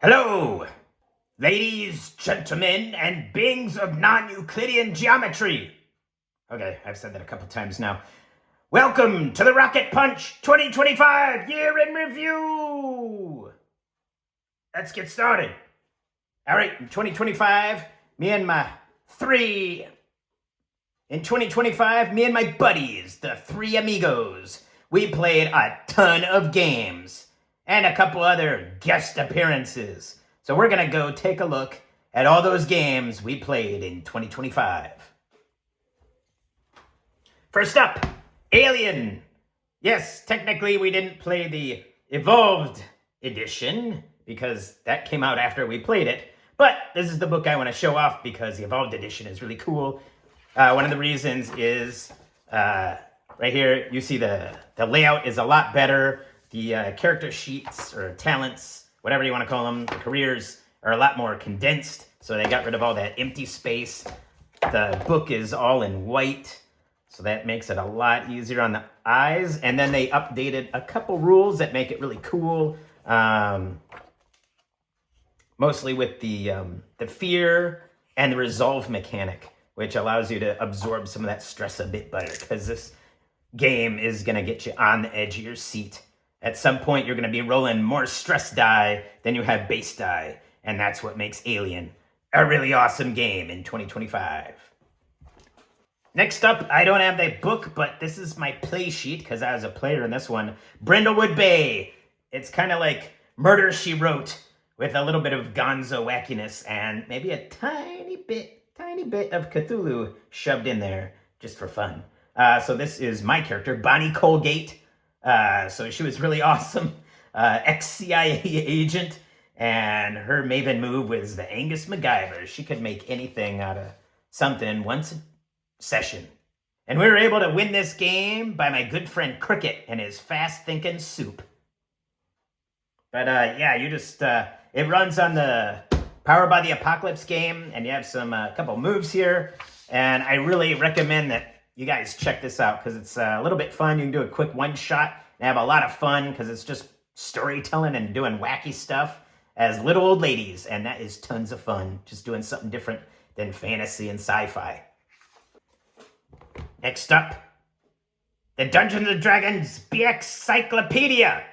Hello, ladies, gentlemen, and beings of non-Euclidean geometry. Okay, I've said that a couple times now. Welcome to the Rocket Punch 2025 Year in Review. Let's get started. All right, in 2025, me and my buddies, the three amigos, we played a ton of games and a couple other guest appearances. So we're gonna go take a look at all those games we played in 2025. First up, Alien. Yes, technically we didn't play the Evolved Edition because that came out after we played it, but this is the book I want to show off because the Evolved Edition is really cool. One of the reasons is right here, you see the layout is a lot better. The character sheets or talents, whatever you want to call them, the careers are a lot more condensed. So they got rid of all that empty space. The book is all in white, so that makes it a lot easier on the eyes. And then they updated a couple rules that make it really cool. Mostly with the fear and the resolve mechanic, which allows you to absorb some of that stress a bit better, because this game is going to get you on the edge of your seat. At some point, you're going to be rolling more stress die than you have base die, and that's what makes Alien a really awesome game in 2025. Next up, I don't have that book, but this is my play sheet, because I was a player in this one. Brindlewood Bay. It's kind of like Murder, She Wrote, with a little bit of gonzo wackiness, and maybe a tiny bit of Cthulhu shoved in there, just for fun. So this is my character, Bonnie Colgate. So she was really awesome, ex-CIA agent, and her maven move was the Angus MacGyver. She could make anything out of something once a session. And we were able to win this game by my good friend Cricket and his fast-thinking soup. But yeah, you just, it runs on the Powered by the Apocalypse game, and you have some couple moves here, and I really recommend that you guys check this out because it's a little bit fun. You can do a quick one-shot and have a lot of fun because it's just storytelling and doing wacky stuff as little old ladies, and that is tons of fun, just doing something different than fantasy and sci-fi. Next up, the Dungeons & Dragons BX Cyclopedia.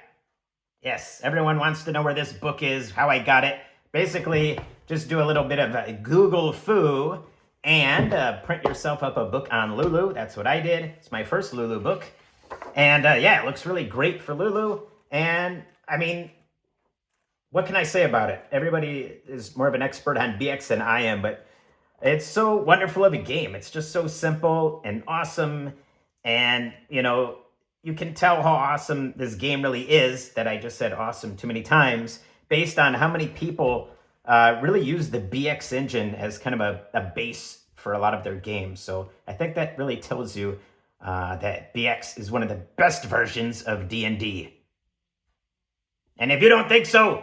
Yes, everyone wants to know where this book is, how I got it. Basically, just do a little bit of a Google foo and print yourself up a book on Lulu. That's what I did. It's my first Lulu book. And yeah, it looks really great for Lulu. And I mean, what can I say about it? Everybody is more of an expert on BX than I am, but it's so wonderful of a game. It's just so simple and awesome. And, you know, you can tell how awesome this game really is, that I just said awesome too many times, based on how many people really use the BX engine as kind of a base for a lot of their games. So I think that really tells you that BX is one of the best versions of D&D. And if you don't think so,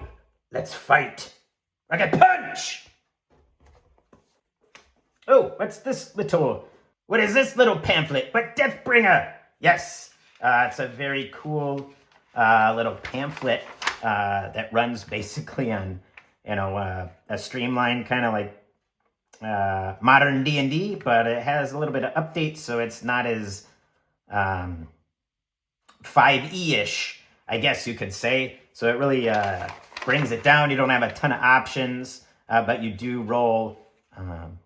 let's fight. Rocket punch! Oh, what is this little pamphlet? But Deathbringer! Yes, it's a very cool little pamphlet that runs basically on, you know, a streamlined kind of like modern D&D, but it has a little bit of updates, so it's not as 5e-ish, I guess you could say. So it really brings it down. You don't have a ton of options, but you do roll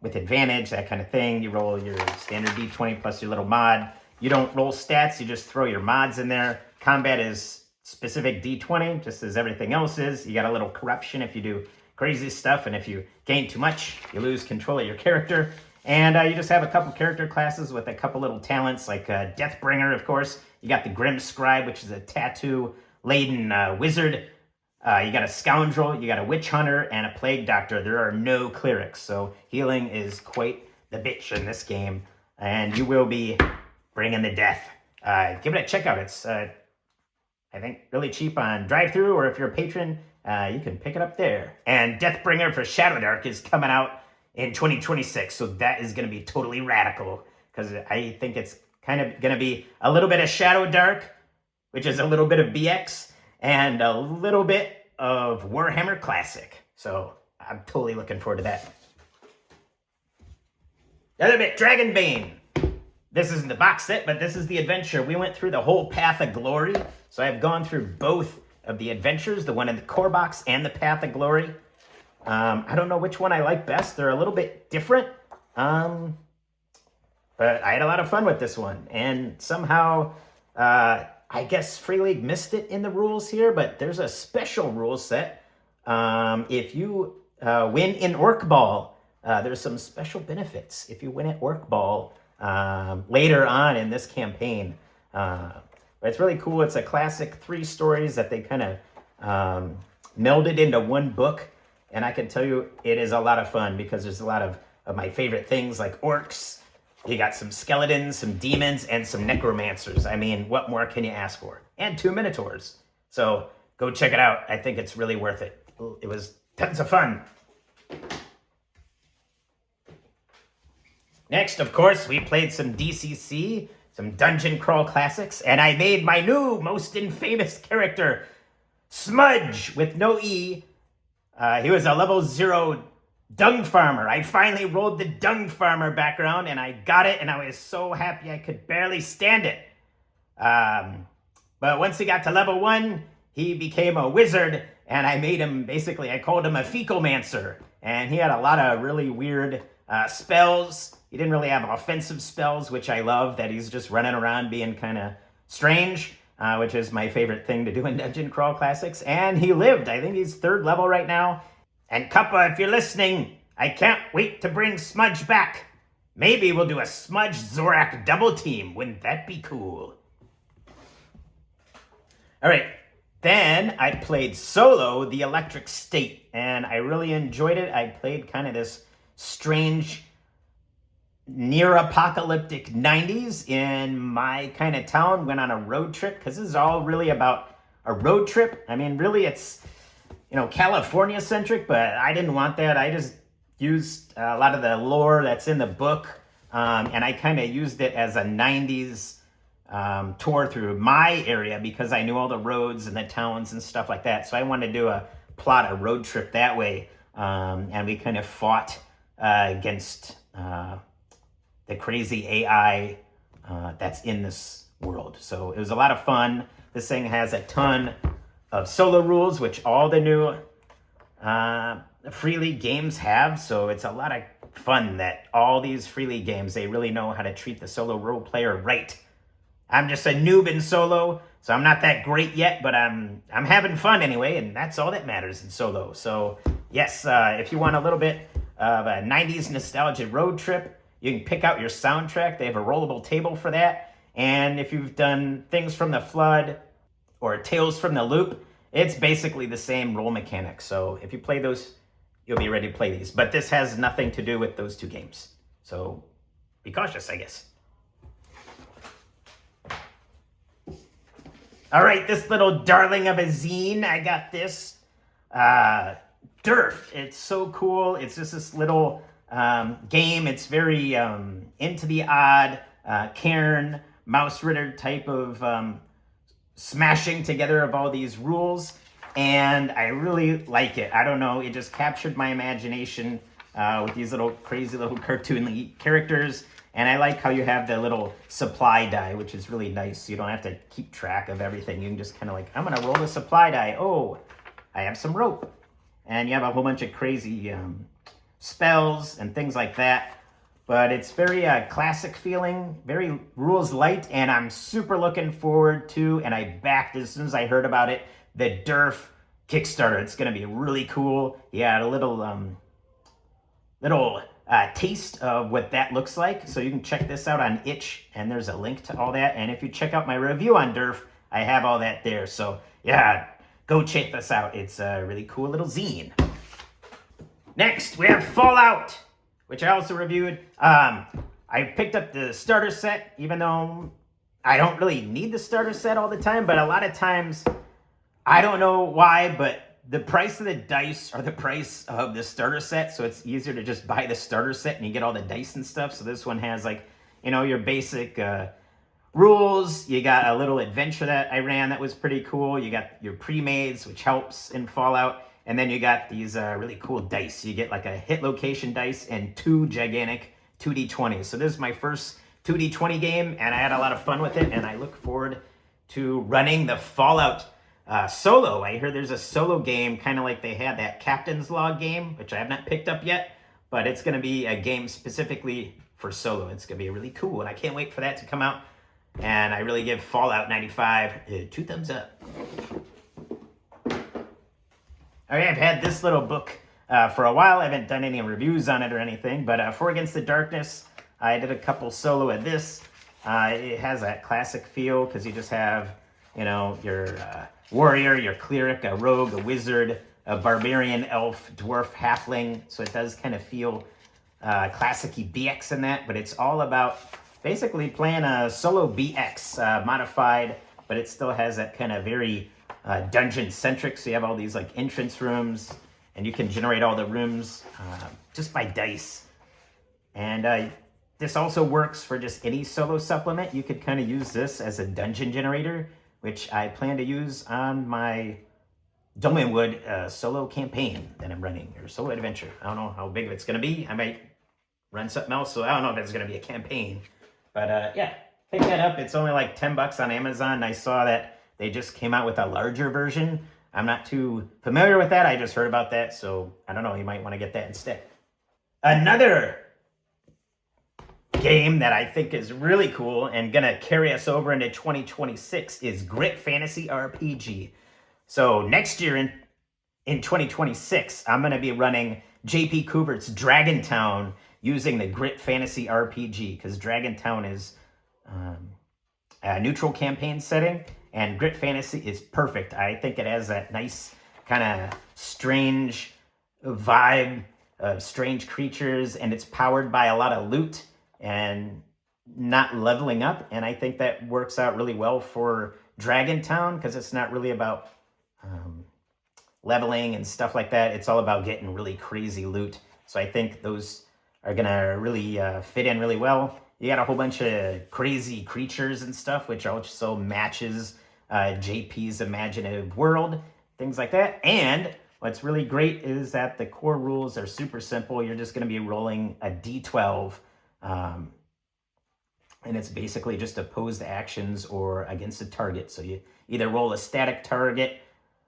with advantage, that kind of thing. You roll your standard d20 plus your little mod. You don't roll stats, you just throw your mods in there. Combat is specific d20, just as everything else is. You got a little corruption if you do crazy stuff, and if you gain too much, you lose control of your character. And you just have a couple character classes with a couple little talents, like Deathbringer, of course. You got the Grim Scribe, which is a tattoo-laden wizard. You got a Scoundrel, you got a Witch Hunter, and a Plague Doctor. There are no clerics, so healing is quite the bitch in this game, and you will be bringing the death. Give it a check out. It's I think really cheap on drive-thru, or if you're a patron, you can pick it up there. And Deathbringer for Shadowdark is coming out in 2026, so that is going to be totally radical, because I think it's kind of going to be a little bit of Shadowdark, which is a little bit of BX, and a little bit of Warhammer Classic. So I'm totally looking forward to that. Another bit, Dragonbane. This isn't the box set, but this is the adventure. We went through the whole Path of Glory. So I've gone through both of the adventures, the one in the core box and the Path of Glory. I don't know which one I like best. They're a little bit different. But I had a lot of fun with this one. And somehow, I guess Free League missed it in the rules here, but there's a special rule set. If you win in Orc Ball, there's some special benefits if you win at Orc Ball later on in this campaign. But it's really cool. It's a classic 3 stories that they kind of melded into one book. And I can tell you it is a lot of fun because there's a lot of my favorite things like orcs. You got some skeletons, some demons, and some necromancers. I mean, what more can you ask for? And 2 minotaurs. So go check it out. I think it's really worth it. It was tons of fun. Next, of course, we played some DCC, some Dungeon Crawl Classics, and I made my new most infamous character, Smudge, with no E. He was a level 0 dung farmer. I finally rolled the dung farmer background, and I got it, and I was so happy I could barely stand it. But once he got to level 1, he became a wizard, and I made him, basically, I called him a Fecalmancer. And he had a lot of really weird spells. He didn't really have offensive spells, which I love, that he's just running around being kind of strange, which is my favorite thing to do in Dungeon Crawl Classics. And he lived. I think he's 3rd level right now. And Kappa, if you're listening, I can't wait to bring Smudge back. Maybe we'll do a Smudge Zorak double team. Wouldn't that be cool? All right. Then I played solo the Electric State, and I really enjoyed it. I played kind of this strange, near-apocalyptic 90s in my kind of town. Went on a road trip, because this is all really about a road trip. I mean, really, it's, you know, California-centric, but I didn't want that. I just used a lot of the lore that's in the book, and I kind of used it as a 90s tour through my area because I knew all the roads and the towns and stuff like that. So I wanted to do a road trip that way, and we kind of fought against the crazy AI that's in this world. So it was a lot of fun. This thing has a ton of solo rules, which all the new Free League games have. So it's a lot of fun that all these Free League games, they really know how to treat the solo role player right. I'm just a noob in solo, so I'm not that great yet, but I'm having fun anyway, and that's all that matters in solo. So yes, if you want a little bit of a 90s nostalgia road trip, you can pick out your soundtrack. They have a rollable table for that. And if you've done Things from the Flood or Tales from the Loop, it's basically the same role mechanics. So if you play those, you'll be ready to play these. But this has nothing to do with those 2 games. So be cautious, I guess. All right, this little darling of a zine, I got this. Derf, it's so cool. It's just this little game. It's very into the odd, Cairn, Mausritter type of smashing together of all these rules. And I really like it. I don't know, it just captured my imagination with these little crazy little cartoony characters. And I like how you have the little supply die, which is really nice. So you don't have to keep track of everything. You can just kind of like, I'm going to roll the supply die. Oh, I have some rope. And you have a whole bunch of crazy spells and things like that. But it's very classic feeling, very rules light. And I'm super looking forward to, and I backed as soon as I heard about it, the Derf Kickstarter. It's going to be really cool. Yeah, a little taste of what that looks like. So you can check this out on Itch, and there's a link to all that. And if you check out my review on Derf, I have all that there. So yeah, go check this out. It's a really cool little zine. Next, we have Fallout, which I also reviewed. I picked up the starter set, even though I don't really need the starter set all the time, but a lot of times, I don't know why, but the price of the dice are the price of the starter set, so it's easier to just buy the starter set and you get all the dice and stuff. So this one has, like, you know, your basic rules. You got a little adventure that I ran that was pretty cool. You got your pre-mades, which helps in Fallout. And then you got these really cool dice. You get like a hit location dice and 2 gigantic 2d20s. So this is my first 2d20 game, and I had a lot of fun with it, and I look forward to running the Fallout solo. I hear there's a solo game, kind of like they had that Captain's Log game, which I have not picked up yet, but it's going to be a game specifically for solo. It's going to be really cool, and I can't wait for that to come out. And I really give Fallout 95 2 thumbs up. All right, I've had this little book for a while. I haven't done any reviews on it or anything, but For Against the Darkness, I did a couple solo of this. It has that classic feel because you just have, your warrior, your cleric, a rogue, a wizard, a barbarian, elf, dwarf, halfling. So it does kind of feel classic-y BX in that, but it's all about basically playing a solo BX modified, but it still has that kind of very dungeon-centric. So you have all these like entrance rooms, and you can generate all the rooms just by dice. And this also works for just any solo supplement. You could kind of use this as a dungeon generator, which I plan to use on my Brindlewood solo campaign that I'm running, or solo adventure. I don't know how big it's going to be. I might run something else, so I don't know if it's going to be a campaign. But yeah, pick that up. It's only like $10 on Amazon. I saw that they just came out with a larger version. I'm not too familiar with that. I just heard about that, so I don't know. You might want to get that instead. Another game that I think is really cool and gonna carry us over into 2026 is Grit Fantasy RPG. So next year in 2026, I'm gonna be running JP Kuvert's Dragontown using the Grit Fantasy RPG, because Dragontown is a neutral campaign setting, and Grit Fantasy is perfect. I think it has that nice kind of strange vibe of strange creatures, and it's powered by a lot of loot and not leveling up. And I think that works out really well for Dragontown, because it's not really about leveling and stuff like that. It's all about getting really crazy loot. So I think those are gonna really fit in really well. You got a whole bunch of crazy creatures and stuff, which also matches JP's imaginative world, things like that. And what's really great is that the core rules are super simple. You're just gonna be rolling a D12, and it's basically just opposed actions or against a target. So you either roll a static target,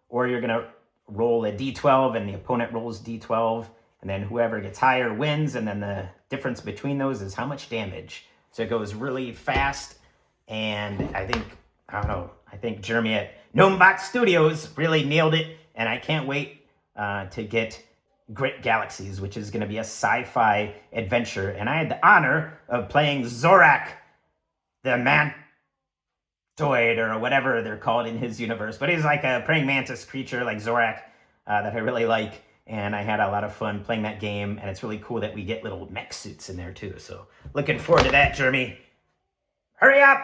or you're gonna roll a D12 and the opponent rolls D12, and then whoever gets higher wins, and then the difference between those is how much damage. So it goes really fast, and I think Jeremy at Gnomebot Studios really nailed it, and I can't wait to get Grit Galaxies, which is going to be a sci-fi adventure. And I had the honor of playing Zorak, the Mantoid, or whatever they're called in his universe. But he's like a praying mantis creature like Zorak that I really like. And I had a lot of fun playing that game. And it's really cool that we get little mech suits in there too. So looking forward to that, Jeremy. Hurry up!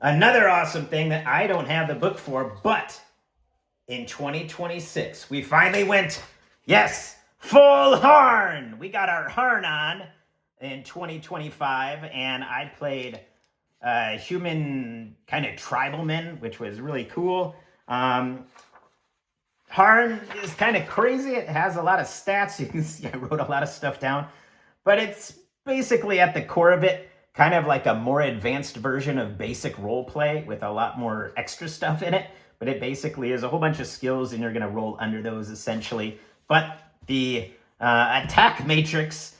Another awesome thing that I don't have the book for, but in 2026, we finally went, yes, full Harn. We got our Harn on in 2025, and I played human kind of tribalmen, which was really cool. Harn is kind of crazy. It has a lot of stats. You can see I wrote a lot of stuff down, but it's basically at the core of it kind of like a more advanced version of basic role play with a lot more extra stuff in it. But it basically is a whole bunch of skills, and you're going to roll under those essentially. But the attack matrix,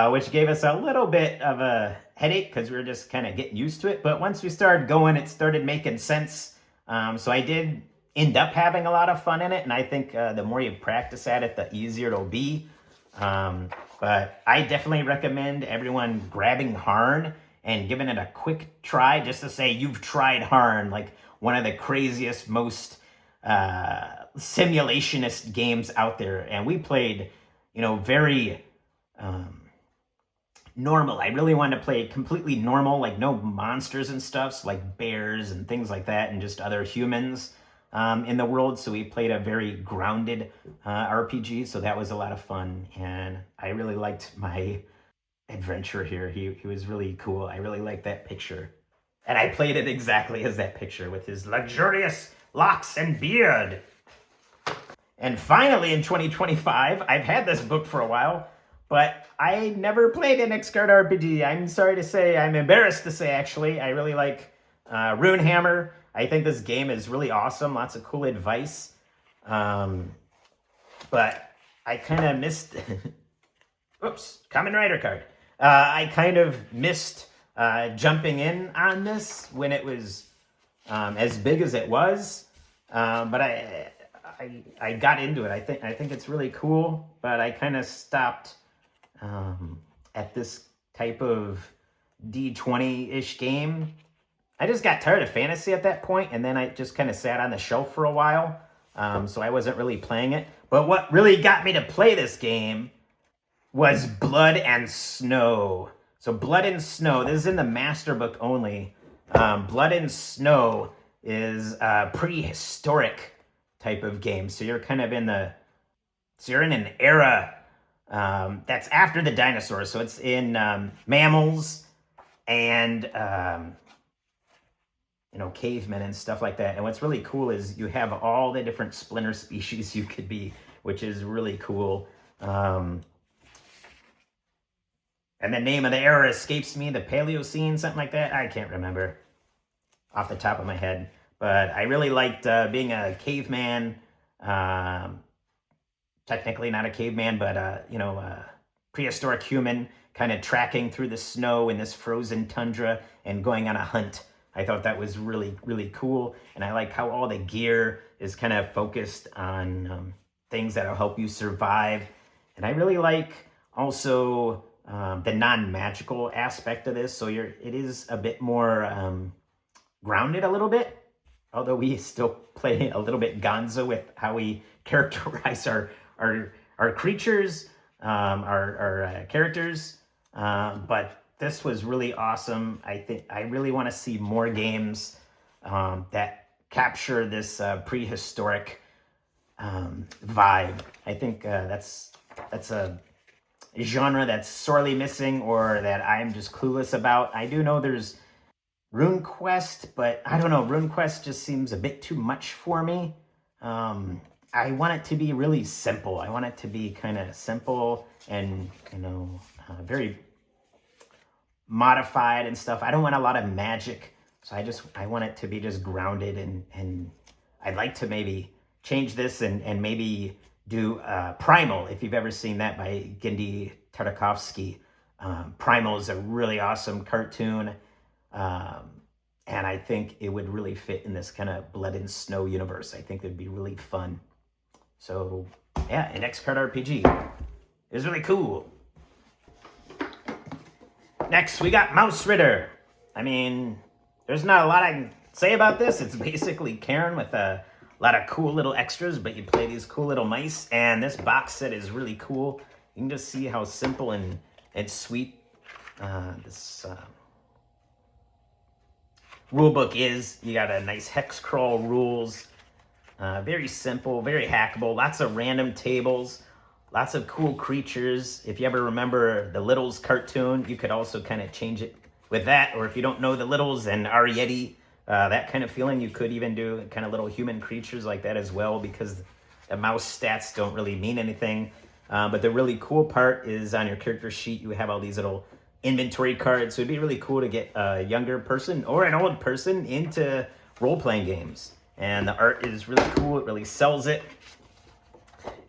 which gave us a little bit of a headache because we were just kind of getting used to it. But once we started going, it started making sense. So I did end up having a lot of fun in it. And I think the more you practice at it, the easier it'll be. But I definitely recommend everyone grabbing Harn and giving it a quick try, just to say you've tried Harn, like one of the craziest, most simulationist games out there. And we played, very normal. I really wanted to play completely normal, like no monsters and stuff, so like bears and things like that, and just other humans in the world. So we played a very grounded RPG, so that was a lot of fun. And I really liked my adventure here. He was really cool. I really like that picture. And I played it exactly as that picture with his luxurious locks and beard. And finally, in 2025, I've had this book for a while, but I never played an X-Card RPG. I'm sorry to say, I'm embarrassed to say, actually. I really like Runehammer. I think this game is really awesome. Lots of cool advice. But I kind of missed... Oops, Common Rider card. I kind of missed jumping in on this when it was as big as it was. But I got into it. I think it's really cool, but I kind of stopped at this type of D20-ish game. I just got tired of fantasy at that point, and then I just kind of sat on the shelf for a while, so I wasn't really playing it. But what really got me to play this game was Blood and Snow. So Blood and Snow, this is in the Master Book only. Blood and Snow is a prehistoric type of game. So you're kind of in you're in an era that's after the dinosaurs. So it's in mammals and, cavemen and stuff like that. And what's really cool is you have all the different splinter species you could be, which is really cool. And the name of the era escapes me, the Paleocene, something like that. I can't remember off the top of my head. But I really liked being a caveman. Technically not a caveman, but, a prehistoric human, kind of tracking through the snow in this frozen tundra and going on a hunt. I thought that was really, really cool. And I like how all the gear is kind of focused on things that will help you survive. And I really like also... the non-magical aspect of this, so it is a bit more grounded a little bit, although we still play a little bit gonzo with how we characterize our creatures, our characters, but this was really awesome. I think I really want to see more games that capture this prehistoric vibe. I think that's a genre that's sorely missing or that I'm just clueless about. I do know there's RuneQuest, but I don't know. RuneQuest just seems a bit too much for me. I want it to be really simple. I want it to be kind of simple and, very modified and stuff. I don't want a lot of magic. So I want it to be just grounded and I'd like to maybe change this and maybe do Primal, if you've ever seen that by Gendy Tartakovsky. Primal is a really awesome cartoon, and I think it would really fit in this kind of Blood and Snow universe. I think it'd be really fun. So, yeah, an X-Card RPG is really cool. Next, we got Mausritter. I mean, there's not a lot I can say about this. It's basically Karen with a lot of cool little extras, but you play these cool little mice, and this box set is really cool. You can just see how simple and sweet this rule book is. You got a nice hex crawl rules. Very simple, very hackable. Lots of random tables. Lots of cool creatures. If you ever remember the Littles cartoon, you could also kind of change it with that. Or if you don't know the Littles and Arietti, that kind of feeling, you could even do kind of little human creatures like that as well, because the mouse stats don't really mean anything. But the really cool part is on your character sheet, you have all these little inventory cards. So it'd be really cool to get a younger person or an old person into role-playing games. And the art is really cool. It really sells it.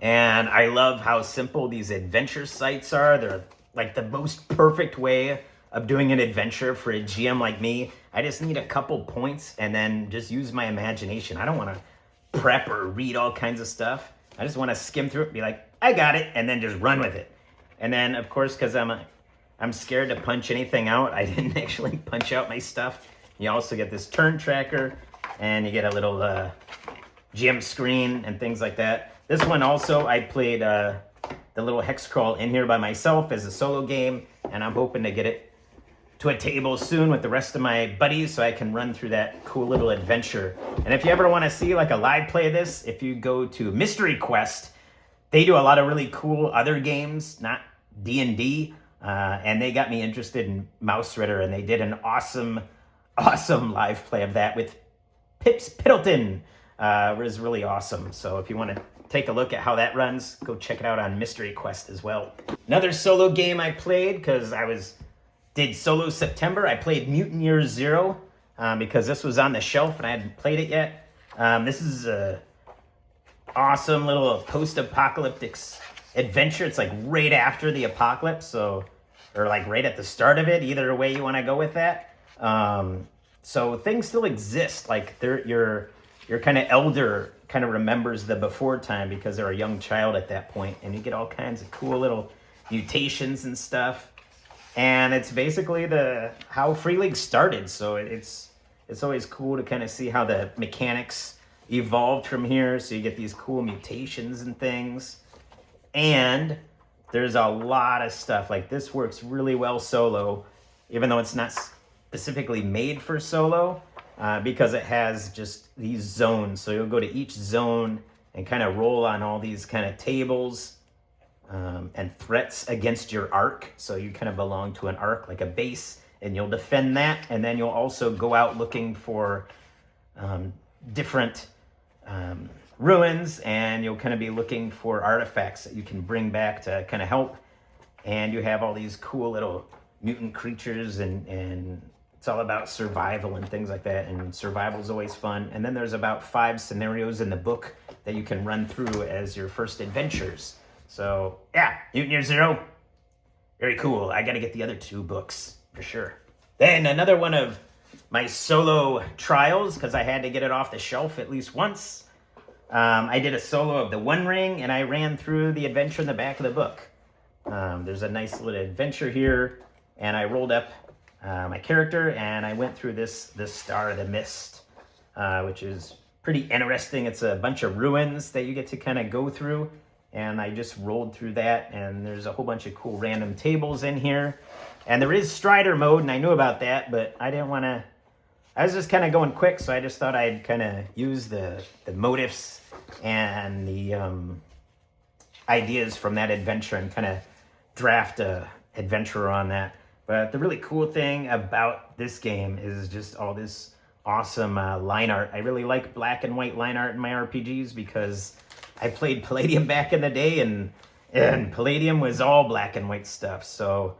And I love how simple these adventure sites are. They're like the most perfect way of doing an adventure for a GM like me. I just need a couple points and then just use my imagination. I don't want to prep or read all kinds of stuff. I just want to skim through it and be like, I got it, and then just run with it. And then, of course, because I'm scared to punch anything out, I didn't actually punch out my stuff. You also get this turn tracker, and you get a little GM screen and things like that. This one also, I played the little hex crawl in here by myself as a solo game, and I'm hoping to get it to a table soon with the rest of my buddies so I can run through that cool little adventure. And if you ever want to see like a live play of this, if you go to Mystery Quest, they do a lot of really cool other games, not D&D. And they got me interested in Mausritter, and they did an awesome live play of that with Pips Piddleton. It was really awesome. So if you want to take a look at how that runs, go check it out on Mystery Quest as well. Another solo game I played, because did solo September, I played Mutant Year Zero, because this was on the shelf and I hadn't played it yet. This is a awesome little post-apocalyptic adventure. It's like right after the apocalypse, or like right at the start of it, either way you want to go with that. So things still exist, like your kind of elder kind of remembers the before time because they're a young child at that point, and you get all kinds of cool little mutations and stuff. And it's basically how Free League started, so it's always cool to kind of see how the mechanics evolved from here. So you get these cool mutations and things, and there's a lot of stuff. Like, this works really well solo, even though it's not specifically made for solo, because it has just these zones. So you'll go to each zone and kind of roll on all these kind of tables and threats against your arc. So you kind of belong to an arc, like a base, and you'll defend that. And then you'll also go out looking for different ruins, and you'll kind of be looking for artifacts that you can bring back to kind of help. And you have all these cool little mutant creatures, and it's all about survival and things like that, and survival is always fun. And then there's about 5 scenarios in the book that you can run through as your first adventures. So yeah, Mutant Year Zero, very cool. I got to get the other 2 books for sure. Then another one of my solo trials, because I had to get it off the shelf at least once. I did a solo of the One Ring, and I ran through the adventure in the back of the book. There's a nice little adventure here, and I rolled up my character, and I went through this Star of the Mist, which is pretty interesting. It's a bunch of ruins that you get to kind of go through, and I just rolled through that, and there's a whole bunch of cool random tables in here. And there is Strider mode, and I knew about that, but I didn't want to... I was just kind of going quick, so I just thought I'd kind of use the motifs and the ideas from that adventure and kind of draft a adventure on that. But the really cool thing about this game is just all this awesome line art. I really like black and white line art in my RPGs because I played Palladium back in the day, and Palladium was all black and white stuff. So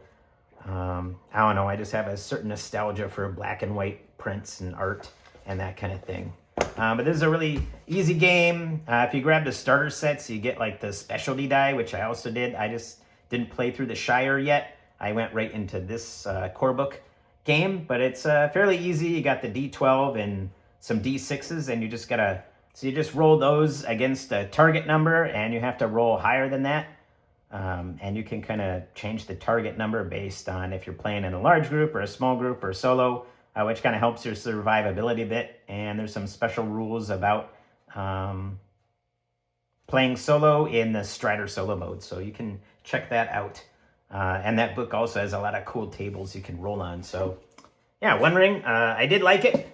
I don't know, I just have a certain nostalgia for black and white prints and art and that kind of thing. But this is a really easy game. If you grab the starter sets, you get like the specialty die, which I also did. I just didn't play through the Shire yet. I went right into this core book game, but it's fairly easy. You got the D12 and some D6s, and you just gotta, so you just roll those against a target number, and you have to roll higher than that. And you can kind of change the target number based on if you're playing in a large group or a small group or solo, which kind of helps your survivability a bit. And there's some special rules about playing solo in the Strider solo mode, so you can check that out. And that book also has a lot of cool tables you can roll on. So yeah, One Ring, I did like it.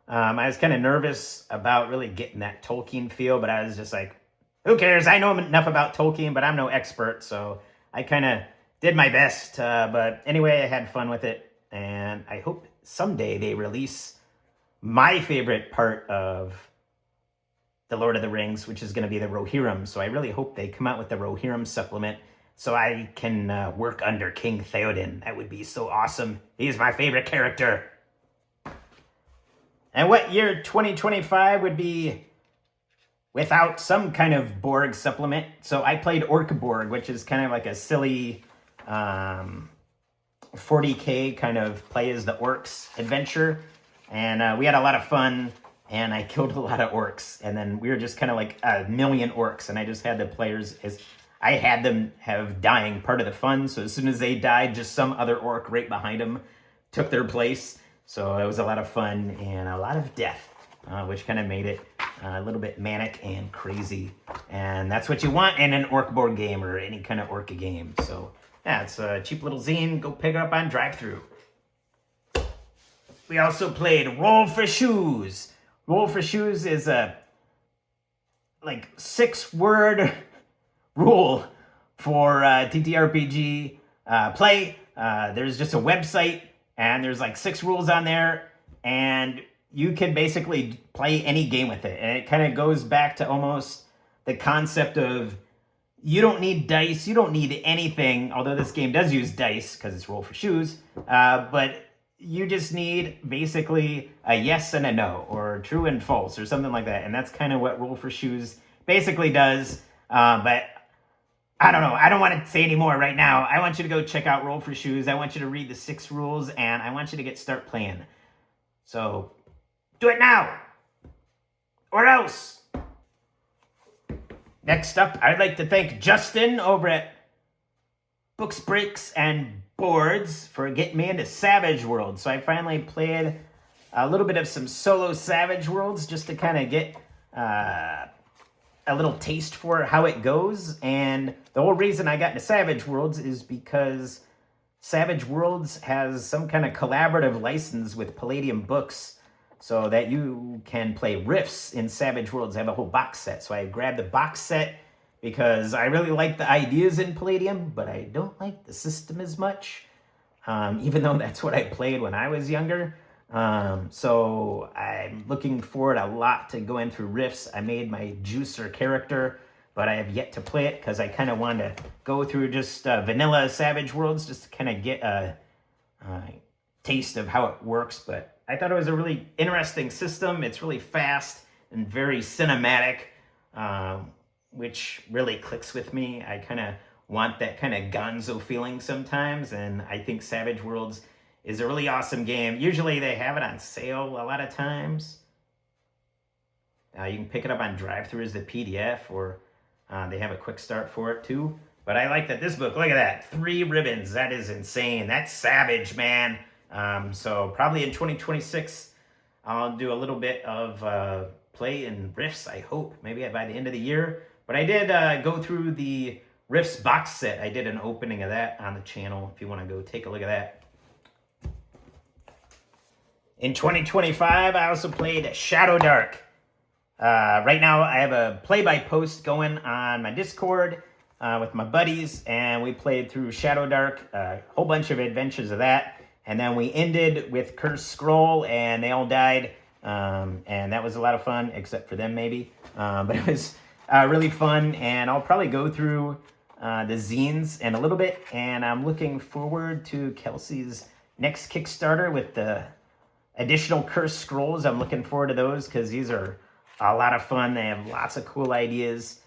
I was kind of nervous about really getting that Tolkien feel, but I was just like, who cares? I know enough about Tolkien, but I'm no expert, so I kind of did my best. But anyway, I had fun with it, and I hope someday they release my favorite part of The Lord of the Rings, which is going to be the Rohirrim. So I really hope they come out with the Rohirrim supplement so I can work under King Theoden. That would be so awesome. He's my favorite character. And what year 2025 would be without some kind of Borg supplement? So I played Orc Borg, which is kind of like a silly 40k kind of play as the orcs adventure. And we had a lot of fun, and I killed a lot of orcs. And then we were just kind of like a million orcs, and I just had the players I had them have dying part of the fun. So as soon as they died, just some other orc right behind them took their place. So it was a lot of fun and a lot of death, which kind of made it a little bit manic and crazy. And that's what you want in an Orc Borg game or any kind of Orca game. So yeah, it's a cheap little zine. Go pick it up on drive-thru. We also played Roll for Shoes. Roll for Shoes is a like 6-word rule for TTRPG play. There's just a website, and there's like 6 rules on there, and you can basically play any game with it. And it kind of goes back to almost the concept of you don't need dice, you don't need anything, although this game does use dice because it's roll for shoes, but you just need basically a yes and a no, or true and false, or something like that. And that's kind of what roll for shoes basically does. But I don't know. I don't want to say any more right now. I want you to go check out Roll for Shoes. I want you to read the 6 rules, and I want you to start playing. So do it now, or else. Next up, I'd like to thank Justin over at Books, Breaks, and Boards for getting me into Savage Worlds. So I finally played a little bit of some solo Savage Worlds just to kind of get a little taste for how it goes. And the whole reason I got into Savage Worlds is because Savage Worlds has some kind of collaborative license with Palladium Books so that you can play Riffs in Savage Worlds. I have a whole box set. So I grabbed the box set because I really like the ideas in Palladium, but I don't like the system as much, even though that's what I played when I was younger. So I'm looking forward a lot to going through Riffs. I made my Juicer character, but I have yet to play it because I kind of wanted to go through just vanilla Savage Worlds just to kind of get a taste of how it works. But I thought it was a really interesting system. It's really fast and very cinematic, which really clicks with me. I kind of want that kind of gonzo feeling sometimes, and I think Savage Worlds is a really awesome game. Usually they have it on sale a lot of times. You can pick it up on drive-thru as the PDF, or they have a quick start for it too. But I like that this book, look at that, 3 ribbons. That is insane. That's savage, man. So probably in 2026, I'll do a little bit of play in Riffs, I hope, maybe by the end of the year. But I did go through the Riffs box set. I did an opening of that on the channel if you want to go take a look at that. In 2025, I also played Shadowdark. Right now, I have a play-by-post going on my Discord with my buddies, and we played through Shadowdark, a whole bunch of adventures of that, and then we ended with Cursed Scroll, and they all died, and that was a lot of fun, except for them maybe, but it was really fun, and I'll probably go through the zines in a little bit, and I'm looking forward to Kelsey's next Kickstarter with the additional Cursed Scrolls. I'm looking forward to those because these are a lot of fun. They have lots of cool ideas.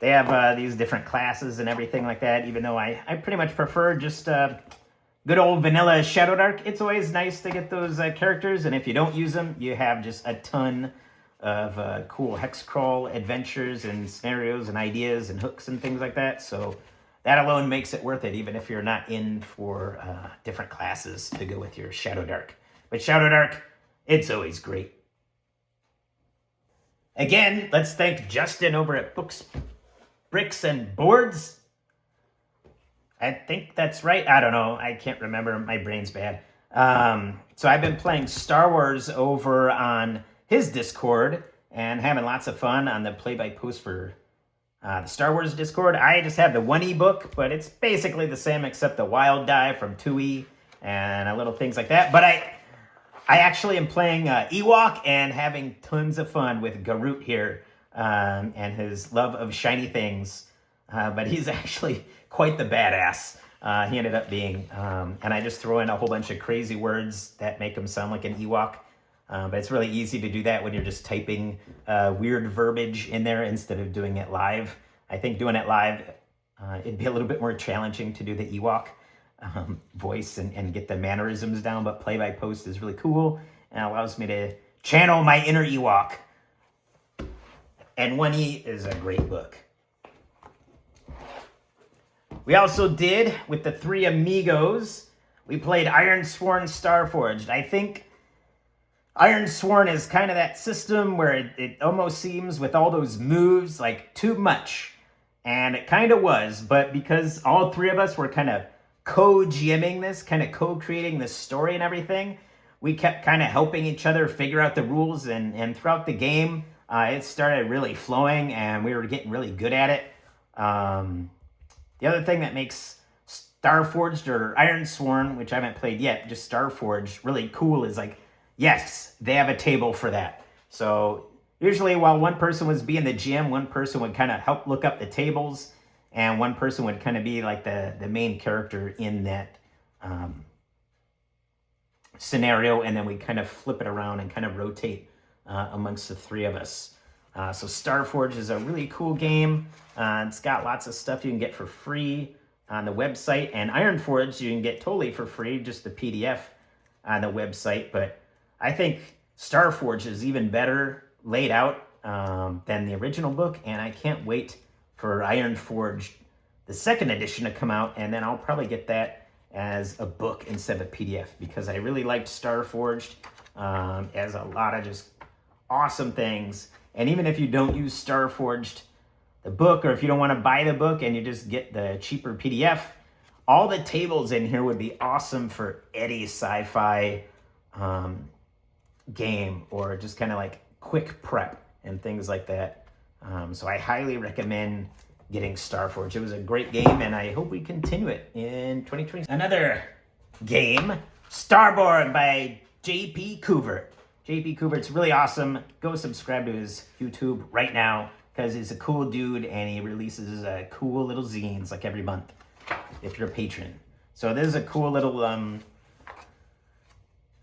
They have these different classes and everything like that, even though I pretty much prefer just good old vanilla Shadowdark. It's always nice to get those characters, and if you don't use them, you have just a ton of cool hex crawl adventures and scenarios and ideas and hooks and things like that. So that alone makes it worth it, even if you're not in for different classes to go with your Shadowdark. But Shadowdark, it's always great. Again, let's thank Justin over at Books, Bricks, and Boards. I think that's right. I don't know. I can't remember. My brain's bad. So I've been playing Star Wars over on his Discord and having lots of fun on the play-by-post for the Star Wars Discord. I just have the 1 ebook, but it's basically the same except the Wild Die from 2E and little things like that. But I actually am playing Ewok and having tons of fun with Garut here and his love of shiny things. But he's actually quite the badass. He ended up being. And I just throw in a whole bunch of crazy words that make him sound like an Ewok. But it's really easy to do that when you're just typing weird verbiage in there instead of doing it live. I think doing it live, it'd be a little bit more challenging to do the Ewok voice and get the mannerisms down, but play-by-post is really cool and allows me to channel my inner Ewok. And 1E is a great book. We also did, with the 3 amigos, we played Ironsworn Starforged. I think Ironsworn is kind of that system where it almost seems with all those moves like too much. And it kind of was, but because all 3 of us were kind of co-GMing this, kind of co-creating this story and everything, we kept kind of helping each other figure out the rules, and throughout the game, it started really flowing, and we were getting really good at it. The other thing that makes Starforged or Ironsworn, which I haven't played yet, just Starforged, really cool is like, yes, they have a table for that. So usually while one person was being the GM, one person would kind of help look up the tables, and one person would kind of be like the main character in that scenario, and then we kind of flip it around and kind of rotate amongst the three of us. So Starforged is a really cool game. It's got lots of stuff you can get for free on the website, and Ironforged you can get totally for free, just the PDF on the website. But I think Starforged is even better laid out than the original book, and I can't wait for Ironforged, the second edition, to come out, and then I'll probably get that as a book instead of a PDF, because I really liked Starforged. As a lot of just awesome things. And even if you don't use Starforged, the book, or if you don't want to buy the book and you just get the cheaper PDF, all the tables in here would be awesome for any sci-fi game, or just kind of like quick prep and things like that. So I highly recommend getting Starforged. It was a great game, and I hope we continue it in 2020. Another game, Starborg by J.P. Couvert. J.P. Couvert's really awesome. Go subscribe to his YouTube right now, because he's a cool dude, and he releases cool little zines like every month if you're a patron. So this is a cool little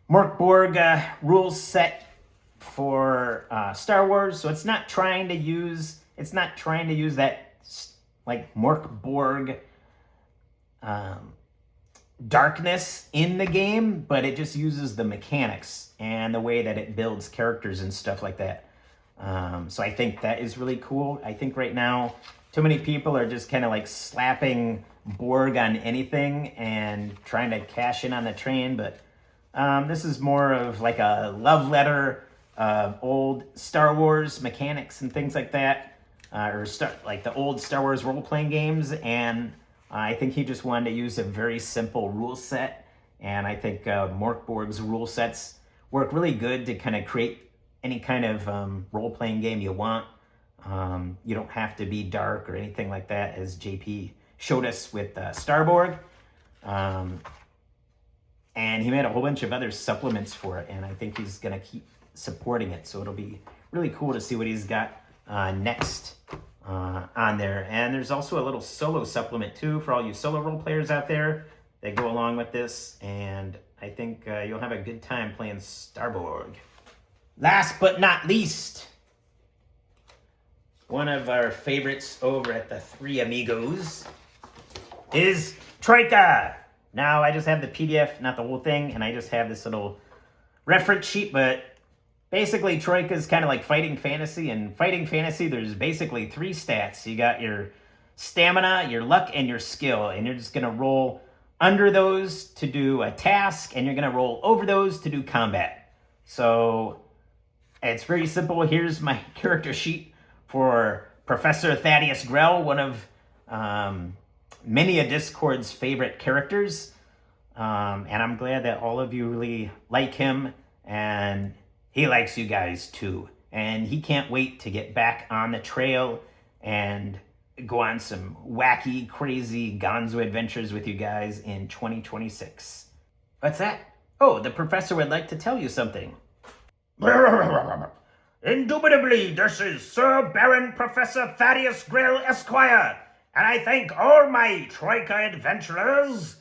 Orc Borg rules set for Star Wars. So it's not trying to use that like Orc Borg darkness in the game, but it just uses the mechanics and the way that it builds characters and stuff like that. So I think that is really cool. I think right now too many people are just kind of like slapping Borg on anything and trying to cash in on the train, but this is more of like a love letter of old Star Wars mechanics and things like that, like the old Star Wars role-playing games. And I think he just wanted to use a very simple rule set, and I think Orc Borg's rule sets work really good to kind of create any kind of role-playing game you want. You don't have to be dark or anything like that, as JP showed us with Starborg. And he made a whole bunch of other supplements for it, and I think he's going to keep supporting it. So it'll be really cool to see what he's got next on there. And there's also a little solo supplement too for all you solo role players out there that go along with this. And I think you'll have a good time playing Starborg. Last but not least, one of our favorites over at the Three Amigos is Troika. Now, I just have the PDF, not the whole thing, and I just have this little reference sheet, but basically Troika is kind of like Fighting Fantasy. And Fighting Fantasy, there's basically three stats. You got your stamina, your luck, and your skill, and you're just going to roll under those to do a task, and you're going to roll over those to do combat. So it's very simple. Here's my character sheet for Professor Thaddeus Grell, one of many a Discord's favorite characters. And I'm glad that all of you really like him, and he likes you guys too. And he can't wait to get back on the trail and go on some wacky, crazy gonzo adventures with you guys in 2026. What's that? Oh, the professor would like to tell you something. Indubitably, this is Sir Baron Professor Thaddeus Grell, Esquire, and I thank all my Troika adventurers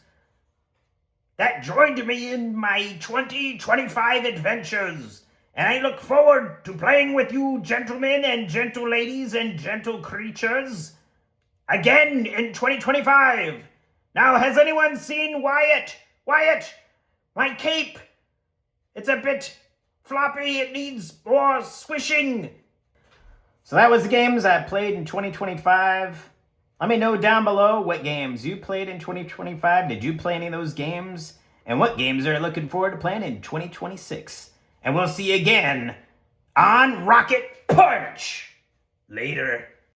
that joined me in my 2025 adventures, and I look forward to playing with you gentlemen and gentle ladies and gentle creatures again in 2025. Now, has anyone seen Wyatt? Wyatt, my cape! It's a bit floppy, it needs more squishing. So that was the games I played in 2025. Let me know down below what games you played in 2025. Did you play any of those games? And what games are you looking forward to playing in 2026? And we'll see you again on Rocket Punch. Later.